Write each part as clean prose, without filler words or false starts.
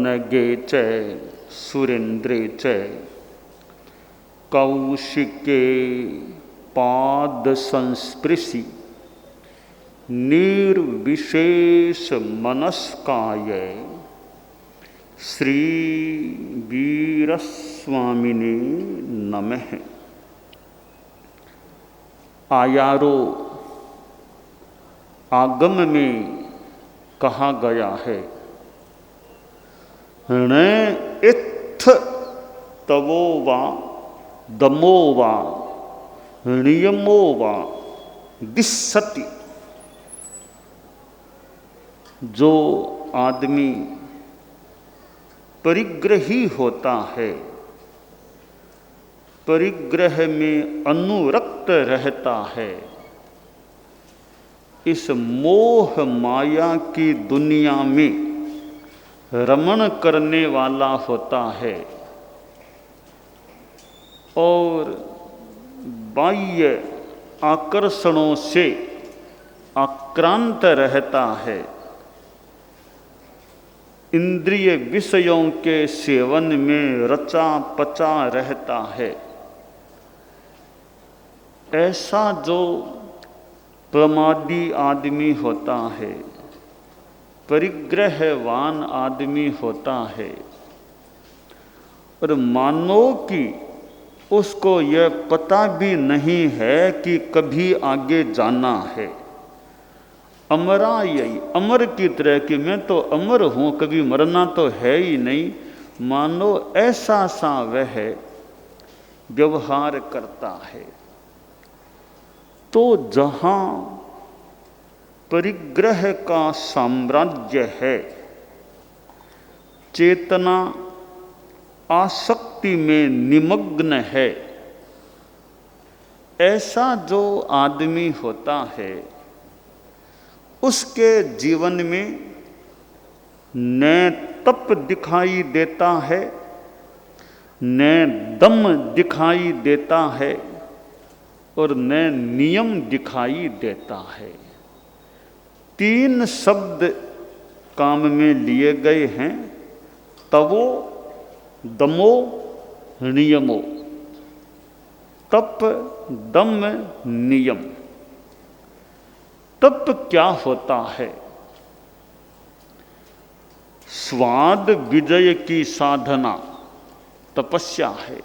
पवनगे च सुरेन्द्रे च कौशिके पाद संस्पृशि निर्विशेष मनस्काय श्री वीरस्वामिने नमः। आयारो आगम में कहा गया है, न इत्थ तवो वा दमो वा नियमो वा दिस्सति। जो आदमी परिग्रही होता है, परिग्रह में अनुरक्त रहता है, इस मोह माया की दुनिया में रमण करने वाला होता है और बाह्य आकर्षणों से आक्रांत रहता है, इंद्रिय विषयों के सेवन में रचा पचा रहता है, ऐसा जो प्रमादी आदमी होता है, परिग्रहवान आदमी होता है, और मानो कि उसको यह पता भी नहीं है कि कभी आगे जाना है। अमरा यही अमर की तरह कि मैं तो अमर हूँ, कभी मरना तो है ही नहीं, मानो ऐसा सा वह व्यवहार करता है। तो जहाँ परिग्रह का साम्राज्य है, चेतना आसक्ति में निमग्न है, ऐसा जो आदमी होता है उसके जीवन में न तप दिखाई देता है, न दम दिखाई देता है और न नियम दिखाई देता है। तीन शब्द काम में लिए गए हैं, तवो दमो नियमो। तप दम नियम। तप क्या होता है? स्वाद विजय की साधना तपस्या है।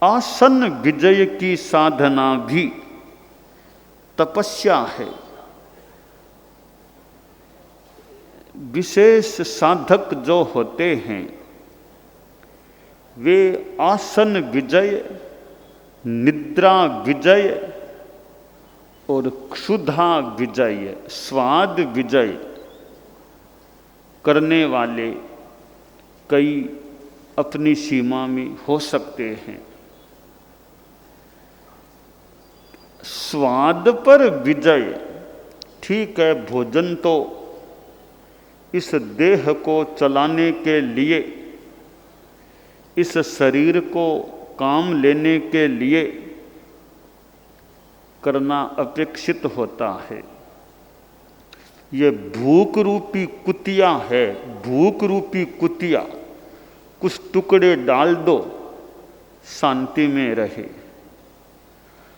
आसन विजय की साधना भी तपस्या है। विशेष साधक जो होते हैं वे आसन विजय, निद्रा विजय और क्षुधा विजय, स्वाद विजय करने वाले कई अपनी सीमा में हो सकते हैं। स्वाद पर विजय ठीक है, भोजन तो इस देह को चलाने के लिए, इस शरीर को काम लेने के लिए करना अपेक्षित होता है। ये भूख रूपी कुतिया है, भूख रूपी कुतिया, कुछ टुकड़े डाल दो शांति में रहे।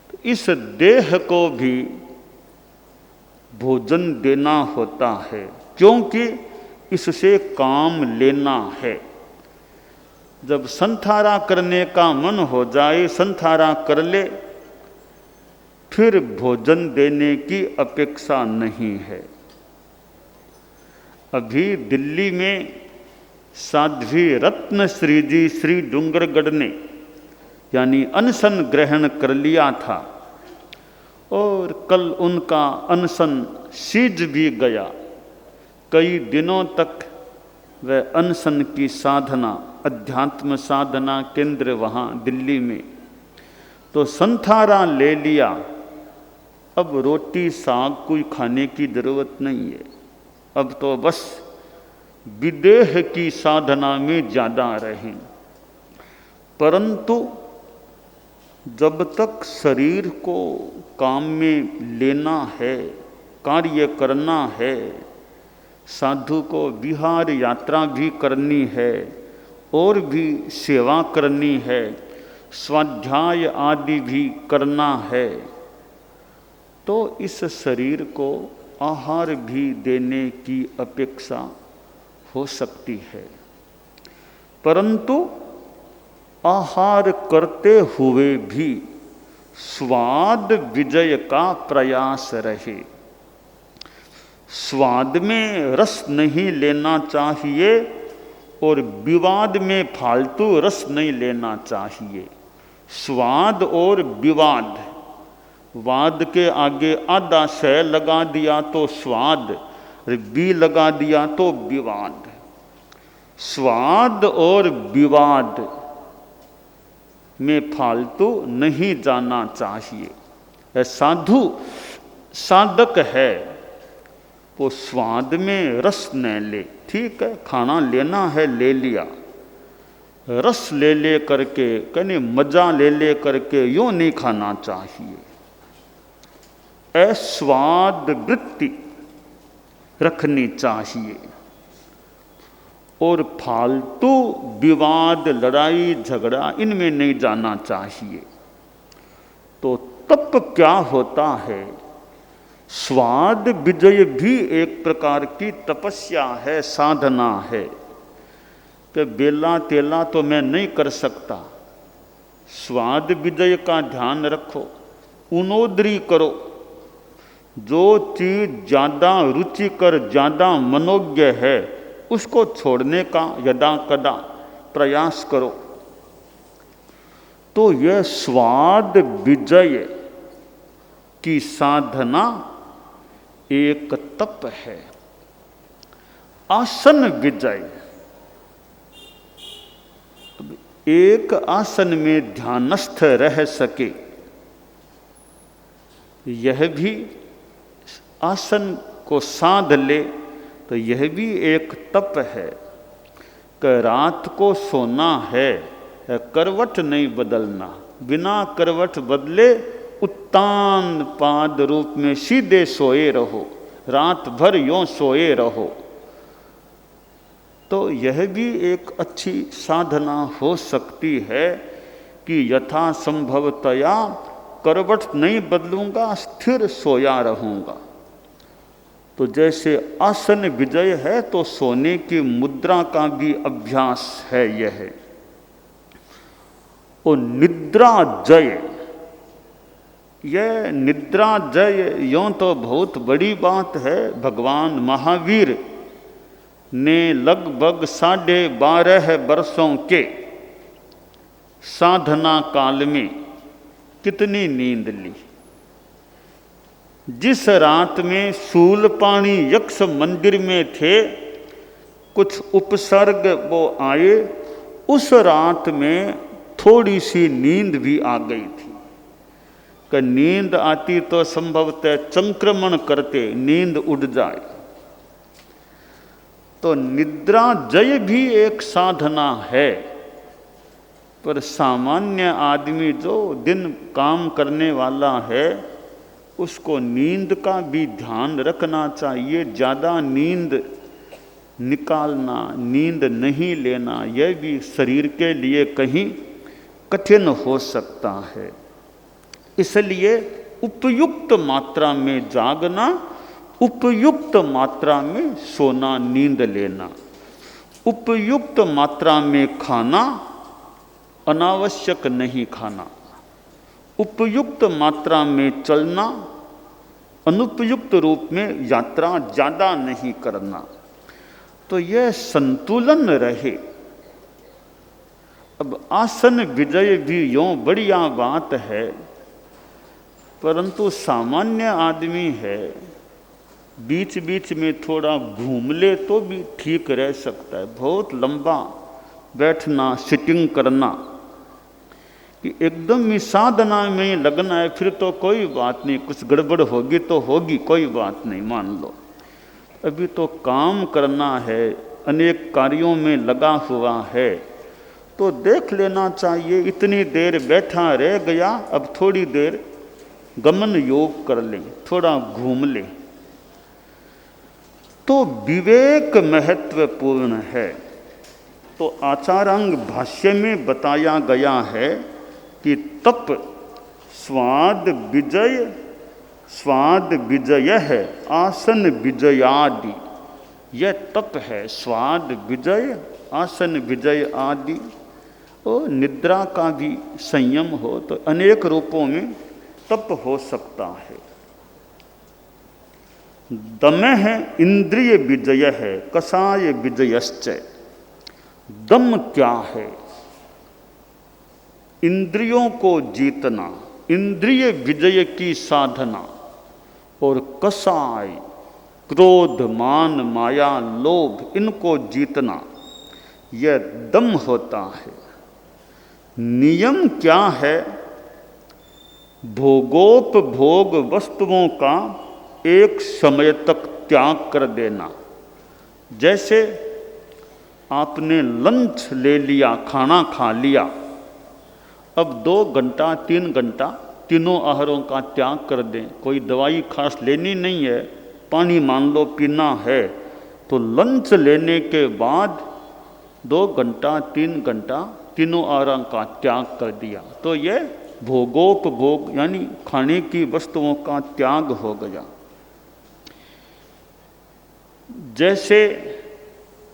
तो इस देह को भी भोजन देना होता है, क्योंकि इससे काम लेना है। जब संथारा करने का मन हो जाए, संथारा कर ले, फिर भोजन देने की अपेक्षा नहीं है। अभी दिल्ली में साध्वी रत्नश्री जी श्री डूंगरगढ़ ने यानी अनशन ग्रहण कर लिया था और कल उनका अनशन सीज भी गया। कई दिनों तक वह अनशन की साधना, अध्यात्म साधना केंद्र वहाँ दिल्ली में, तो संथारा ले लिया। अब रोटी साग कोई खाने की जरूरत नहीं है, अब तो बस विदेह की साधना में ज़्यादा रहें। परंतु जब तक शरीर को काम में लेना है, कार्य करना है, साधु को विहार यात्रा भी करनी है और भी सेवा करनी है, स्वाध्याय आदि भी करना है, तो इस शरीर को आहार भी देने की अपेक्षा हो सकती है। परंतु आहार करते हुए भी स्वाद विजय का प्रयास रहे। स्वाद में रस नहीं लेना चाहिए और विवाद में फालतू रस नहीं लेना चाहिए। स्वाद और विवाद, वाद के आगे आधा शय लगा दिया तो स्वाद, बी लगा दिया तो विवाद। स्वाद और विवाद में फालतू नहीं जाना चाहिए। साधु साधक है वो स्वाद में रस न ले, ठीक है, खाना लेना है ले लिया, रस ले ले करके कहीं मजा ले ले करके यूं नहीं खाना चाहिए। अस्वाद वृत्ति रखनी चाहिए और फालतू विवाद लड़ाई झगड़ा इनमें नहीं जाना चाहिए। तो तप क्या होता है? स्वाद विजय भी एक प्रकार की तपस्या है, साधना है कि बेला तेला तो मैं नहीं कर सकता। स्वाद विजय का ध्यान रखो, उनोदरी करो। जो चीज ज़्यादा रुचिकर, ज़्यादा मनोज्ञ है उसको छोड़ने का यदा कदा प्रयास करो। तो यह स्वाद विजय की साधना एक तप है। आसन विजय, एक आसन में ध्यानस्थ रह सके, यह भी आसन को साध ले तो यह भी एक तप है। कि रात को सोना है, करवट नहीं बदलना, बिना करवट बदले उत्तान पाद रूप में सीधे सोए रहो, रात भर यों सोए रहो। तो यह भी एक अच्छी साधना हो सकती है कि यथा संभवतया करवट नहीं बदलूंगा, स्थिर सोया रहूंगा। तो जैसे आसन विजय है तो सोने की मुद्रा का भी अभ्यास है यह। और निद्रा जय, यह निद्रा जय यों तो बहुत बड़ी बात है। भगवान महावीर ने लगभग 12.5 वर्षों के साधना काल में कितनी नींद ली। जिस रात में शूलपाणी यक्ष मंदिर में थे, कुछ उपसर्ग वो आए, उस रात में थोड़ी सी नींद भी आ गई थी। कि नींद आती तो संभवतः संक्रमण करते नींद उड़ जाए। तो निद्रा जय भी एक साधना है। पर सामान्य आदमी जो दिन काम करने वाला है उसको नींद का भी ध्यान रखना चाहिए। ज़्यादा नींद निकालना, नींद नहीं लेना, यह भी शरीर के लिए कहीं कठिन हो सकता है। इसलिए उपयुक्त मात्रा में जागना, उपयुक्त मात्रा में सोना, नींद लेना, उपयुक्त मात्रा में खाना, अनावश्यक नहीं खाना, उपयुक्त मात्रा में चलना, अनुपयुक्त रूप में यात्रा ज़्यादा नहीं करना। तो यह संतुलन रहे। अब आसन विजय भी यों बढ़िया बात है, परंतु सामान्य आदमी है, बीच बीच में थोड़ा घूम ले तो भी ठीक रह सकता है। बहुत लंबा बैठना, सिटिंग करना कि एकदम ही साधना में लगना है, फिर तो कोई बात नहीं, कुछ गड़बड़ होगी तो होगी, कोई बात नहीं, मान लो। अभी तो काम करना है, अनेक कार्यों में लगा हुआ है, तो देख लेना चाहिए इतनी देर बैठा रह गया, अब थोड़ी देर गमन योग कर ले, थोड़ा घूम ले। तो विवेक महत्वपूर्ण है। तो आचारांग भाष्य में बताया गया है कि तप स्वाद विजय है, आसन विजयादि। यह तप है, स्वाद विजय, आसन विजय आदि। और निद्रा का भी संयम हो तो अनेक रूपों में तप हो सकता है। दमः इंद्रिय विजय है, कषाय विजयश्च। दम क्या है? इंद्रियों को जीतना, इंद्रिय विजय की साधना। और कषाय क्रोध, मान, माया, लोभ, इनको जीतना, यह दम होता है। नियम क्या है? भोगोपभोग वस्तुओं का एक समय तक त्याग कर देना। जैसे आपने लंच ले लिया, खाना खा लिया, अब 2 घंटा 3 घंटा तीनों आहारों का त्याग कर दें। कोई दवाई खास लेनी नहीं है, पानी मान लो पीना है, तो लंच लेने के बाद 2 घंटा 3 घंटा तीनों आहारों का त्याग कर दिया, तो यह भोगोपभोग यानी खाने की वस्तुओं का त्याग हो गया। जैसे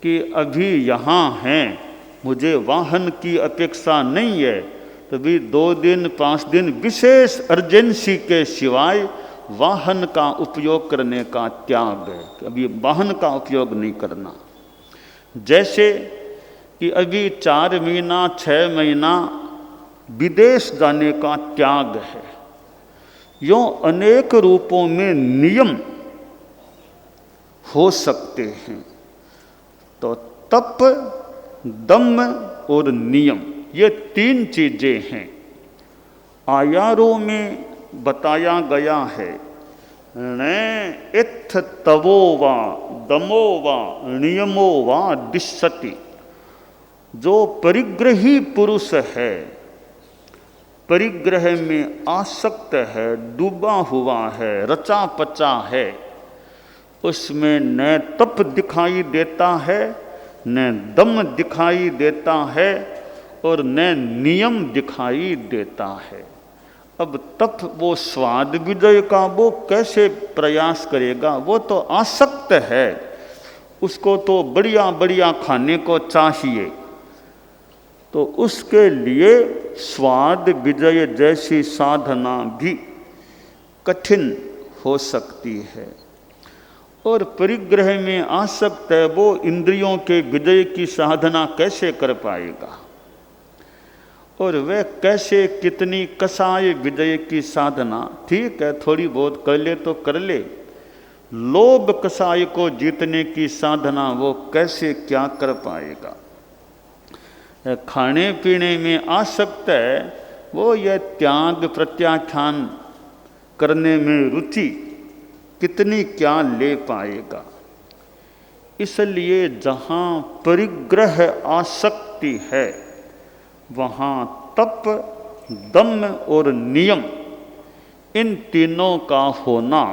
कि अभी यहाँ हैं, मुझे वाहन की अपेक्षा नहीं है, तभी 2 दिन 5 दिन विशेष अर्जेंसी के सिवाय वाहन का उपयोग करने का त्याग है, अभी वाहन का उपयोग नहीं करना। जैसे कि अभी 4 महीना 6 महीना विदेश जाने का त्याग है। यूँ अनेक रूपों में नियम हो सकते हैं। तो तप, दम और नियम, ये 3 चीजें हैं। आयारों में बताया गया है, न इत्थ तवो वा दमो वा नियमो वा दिशति। जो परिग्रही पुरुष है, परिग्रह में आसक्त है, डूबा हुआ है, रचा पचा है, उसमें न तप दिखाई देता है, न दम दिखाई देता है, और न नियम दिखाई देता है। अब तप वो स्वाद विजय का वो कैसे प्रयास करेगा? वो तो आसक्त है, उसको तो बढ़िया बढ़िया खाने को चाहिए। तो उसके लिए स्वाद विजय जैसी साधना भी कठिन हो सकती है। और परिग्रह में आसक्त है, वो इंद्रियों के विजय की साधना कैसे कर पाएगा? और वह कैसे, कितनी कषाय विजय की साधना, ठीक है थोड़ी बहुत कर ले तो कर ले, लोभ कषाय को जीतने की साधना वो कैसे क्या कर पाएगा? खाने पीने में आसक्त है, वो यह त्याग प्रत्याख्यान करने में रुचि कितनी क्या ले पाएगा? इसलिए जहाँ परिग्रह आसक्ति है, वहाँ तप, दम और नियम, इन तीनों का होना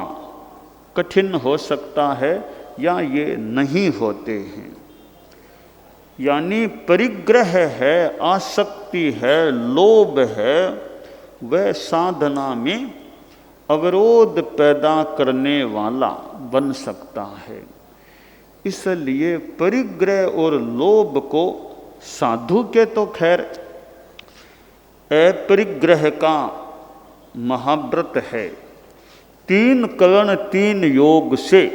कठिन हो सकता है या ये नहीं होते हैं। यानी परिग्रह है, आसक्ति है, लोभ है, वह साधना में अवरोध पैदा करने वाला बन सकता है। इसलिए परिग्रह और लोभ को साधु के तो खैर अपरिग्रह का महाव्रत है। 3 करण 3 योग से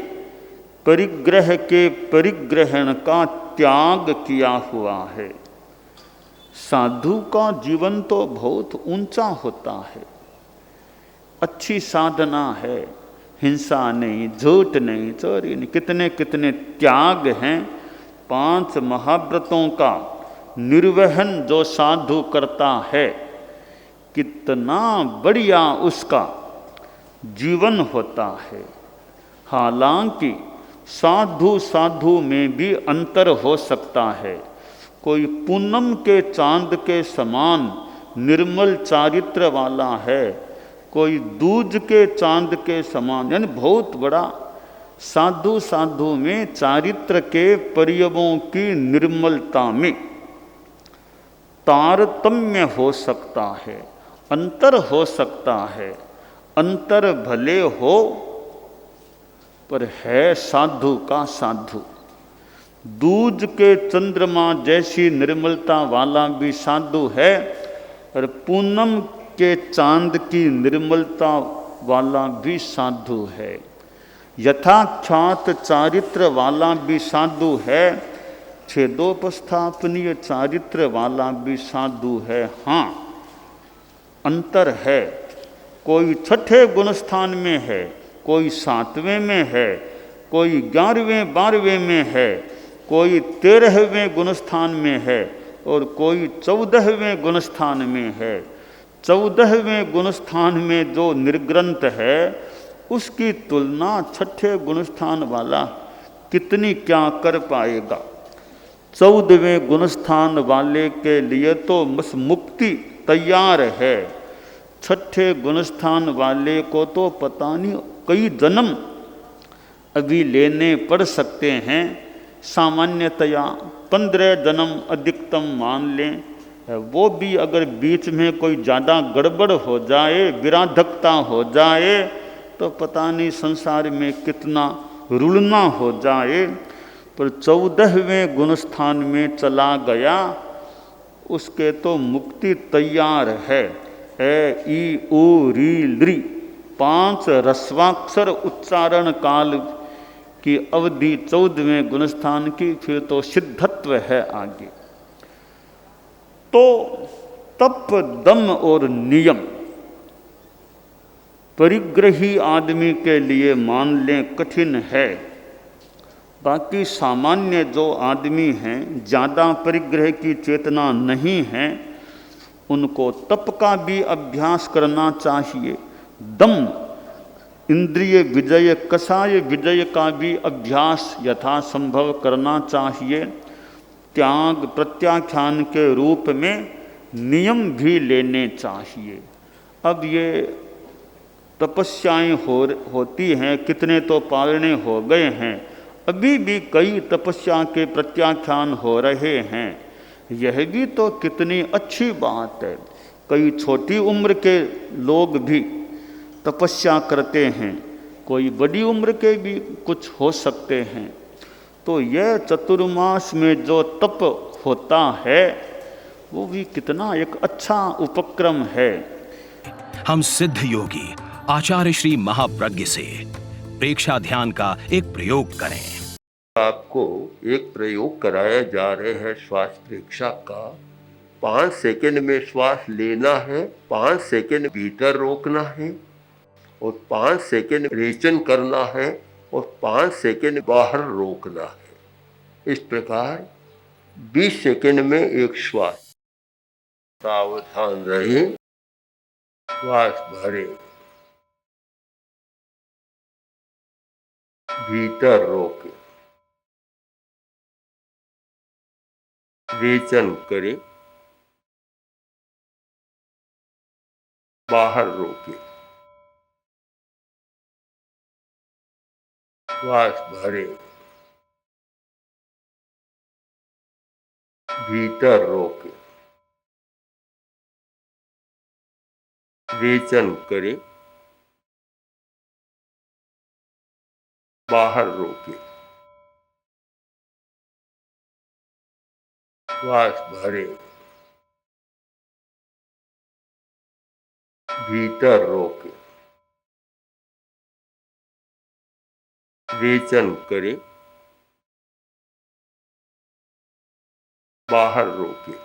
परिग्रह के परिग्रहण का त्याग किया हुआ है। साधु का जीवन तो बहुत ऊंचा होता है, अच्छी साधना है, हिंसा नहीं, झूठ नहीं, चोरी नहीं, कितने कितने त्याग हैं। 5 महाव्रतों का निर्वहन जो साधु करता है, कितना बढ़िया उसका जीवन होता है। हालांकि साधु साधु में भी अंतर हो सकता है। कोई पूनम के चांद के समान निर्मल चारित्र वाला है, कोई दूज के चांद के समान, यानी बहुत बड़ा साधु साधु में चारित्र के परियवों की निर्मलता में तारतम्य हो सकता है, अंतर हो सकता है। अंतर भले हो पर है साधु का साधु। दूज के चंद्रमा जैसी निर्मलता वाला भी साधु है और पूनम के चांद की निर्मलता वाला भी साधु है। यथाख्यात चारित्र वाला भी साधु है, छेदोपस्थापनीय चारित्र वाला भी साधु है। हाँ, अंतर है। कोई छठे गुणस्थान में है, कोई सातवें में है, कोई 11वें 12वें में है, कोई 13वें गुणस्थान में है और कोई 14वें गुणस्थान में है। 14वें गुणस्थान में जो निर्ग्रंथ है उसकी तुलना छठे गुणस्थान वाला कितनी क्या कर पाएगा। 14वें गुणस्थान वाले के लिए तो बस मुक्ति तैयार है। छठे गुणस्थान वाले को तो पता नहीं कई जन्म अभी लेने पड़ सकते हैं। सामान्यतया 15 जन्म अधिकतम मान लें। वो भी अगर बीच में कोई ज़्यादा गड़बड़ हो जाए, विराधकता हो जाए तो पता नहीं संसार में कितना रुलना हो जाए। पर 14वें गुणस्थान में चला गया उसके तो मुक्ति तैयार है। ए ई उ री लृ 5 रस्वाक्षर उच्चारण काल की अवधि 14वें गुणस्थान की, फिर तो सिद्धत्व है आगे। तो तप, दम और नियम परिग्रही आदमी के लिए मान लें कठिन है। बाकी सामान्य जो आदमी हैं, ज़्यादा परिग्रह की चेतना नहीं है, उनको तप का भी अभ्यास करना चाहिए। दम, इंद्रिय विजय, कषाय विजय का भी अभ्यास यथासंभव करना चाहिए। त्याग प्रत्याख्यान के रूप में नियम भी लेने चाहिए। अब ये तपस्याएं होती हैं, कितने तो पालने हो गए हैं, अभी भी कई तपस्या के प्रत्याख्यान हो रहे हैं। यह भी तो कितनी अच्छी बात है। कई छोटी उम्र के लोग भी तपस्या करते हैं, कोई बड़ी उम्र के भी कुछ हो सकते हैं। तो यह चतुर्मास में जो तप होता है वो भी कितना एक अच्छा उपक्रम है। हम सिद्ध योगी आचार्य श्री महाप्रज्ञ से प्रेक्षा ध्यान का एक प्रयोग करें। आपको एक प्रयोग कराया जा रहे हैं श्वास प्रेक्षा का। 5 सेकंड में श्वास लेना है, 5 सेकंड भीतर रोकना है और 5 सेकंड रेचन करना है और 5 सेकंड बाहर रोकना है। इस प्रकार 20 सेकंड में एक श्वास। सावधान रहे, श्वास भरे, भीतर रोके, रेचन करें, बाहर रोके, श्वास भरे, भीतर रोके, रेचन करें, बाहर रोके, श्वास भरे, भीतर रोके, रेचन करें, बाहर रोके,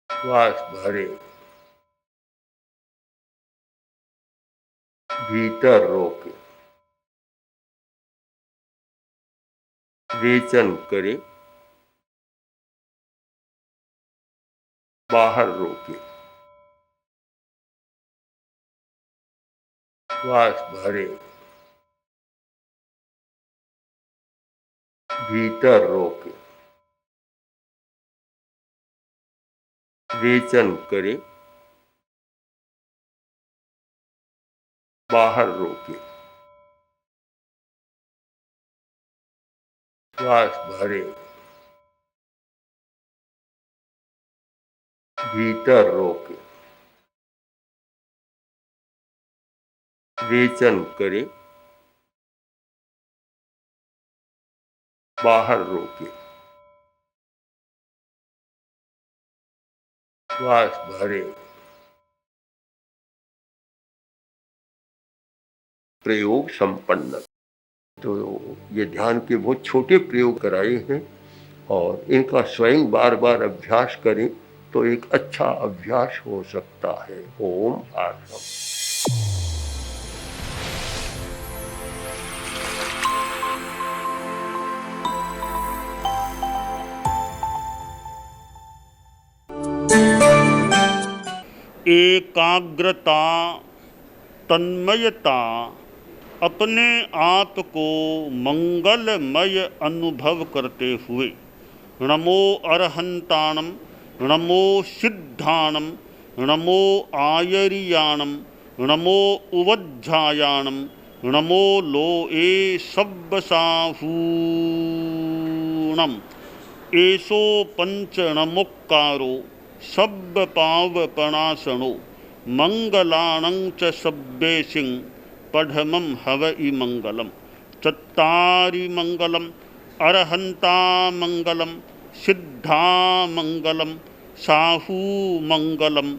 श्वास भरे, भीतर रोके, रेचन करें, बाहर रोके, श्वास भरे, भीतर रोके, रेचन करें, बाहर रोके, श्वास भरे, भीतर रोके, रेचन करे, बाहर रोके, श्वास भरे। प्रयोग संपन्न। तो ये ध्यान के बहुत छोटे प्रयोग कराए हैं और इनका स्वयं बार बार अभ्यास करें तो एक अच्छा अभ्यास हो सकता है। ओम आसम। एकाग्रता, तन्मयता, अपने आप को मंगलमय अनुभव करते हुए नमो अरहंताणम, नमो सिद्धाणम, नमो आयरियाणम, नमो उवज्झायाणम, नमो लोए सब्बसाहूणम, एसो पंचणमुक्कारो सब्ब पावपणासनो, मंगलाणं च सब्बेसिं पढ़मं हवइ मंगलम। चत्तारि मंगलम, अरहंता मंगलम, सिद्धा मंगलम, साहू मंगलम,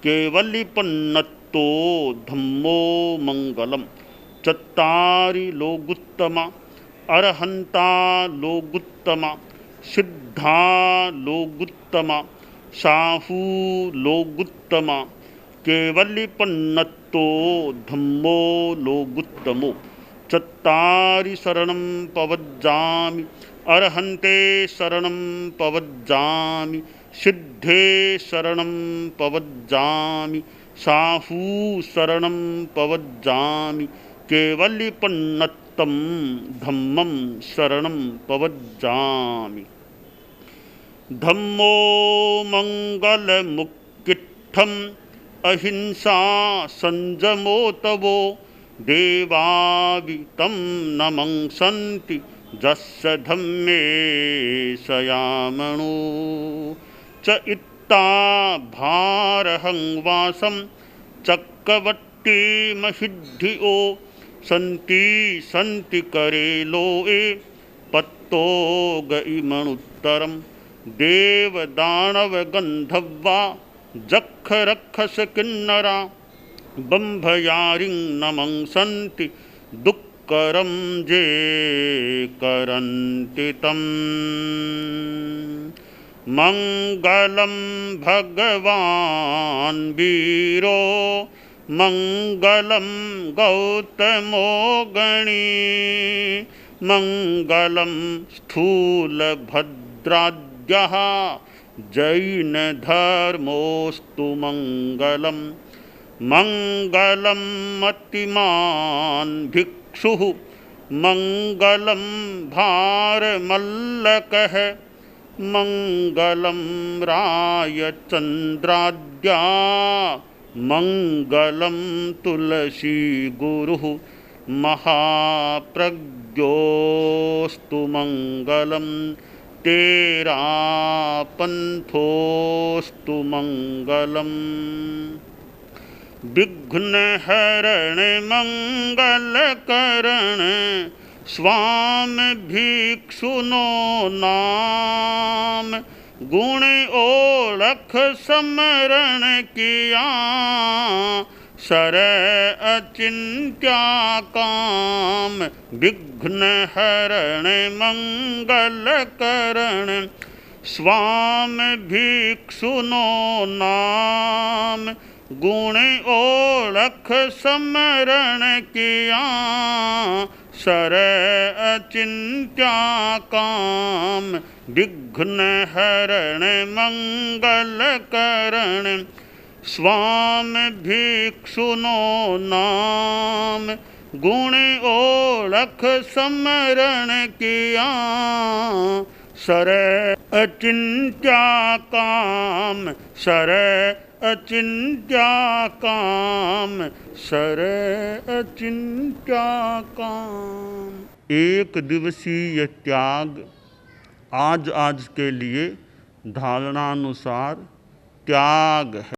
केवलिपन्नत्तो धम्मो मंगलम। चत्तारि लोगुत्तमा, अरहंता लोगुत्तमा, सिद्धा लोगुत्तमा, साहू लोगुत्तमा, केवलिपन्नत्तो धम्मो लोगुत्तमो। चत्तारि शरणं पवज्जामि, अरहन्ते शरणं पवज्जामि, सिद्धे शरणं पवज्जामि, साहू शरणं पवज्जामि, केवलिपन्नत्तं धम्मं शरणं पवज्जामि। धम्मो मंगलमुक्किट्ठम्, अहिंसा संजमो तवो, देवावितं नमंसन्ति जस्य धम्मे सयामणो। च इत्ता भारहं वासं चक्रवट्टी महिद्धिओ, सन्ति सन्ति करे लोए पत्तो गइमणुत्तरम्। देव दानव गंधर्वा जख रक्षस किन्नरा, बंभयारिं नमंसन्ति दुक्करं जे करन्ति तम्। मंगलं भगवान् वीरो, मंगलं गौतमो गणी, मंगलं स्थूलभद्राद्यः जैन धर्मोस्तु मंगलम। मंगलम मतिमान भिक्षुः, मंगलम भारमल्लकः, मंगलम रायचंद्राद्या, मंगलम तुलसी गुरुः, महाप्रज्ञोस्तु मंगलम। तेरा पंथोस्तु मंगलम। विघ्न हरण मंगल करण, स्वामी भिक्षुनो नाम। गुण ओळख समरण किया, सर अचिंत्या काम। विघ्न हरण मंगल करण, स्वामी भिक्षुनो नाम। गुण ओळख समरण किया, सर अचिंत्या काम। विघ्न हरण मंगल करण, स्वामी भिक्षुनो नाम। गुण ओळख समरण किया, सर अचिंत्या काम सर अचिंत्या काम सर अचिंत्या काम। एक दिवसीय त्याग आज आज के लिए धारणानुसार त्याग है।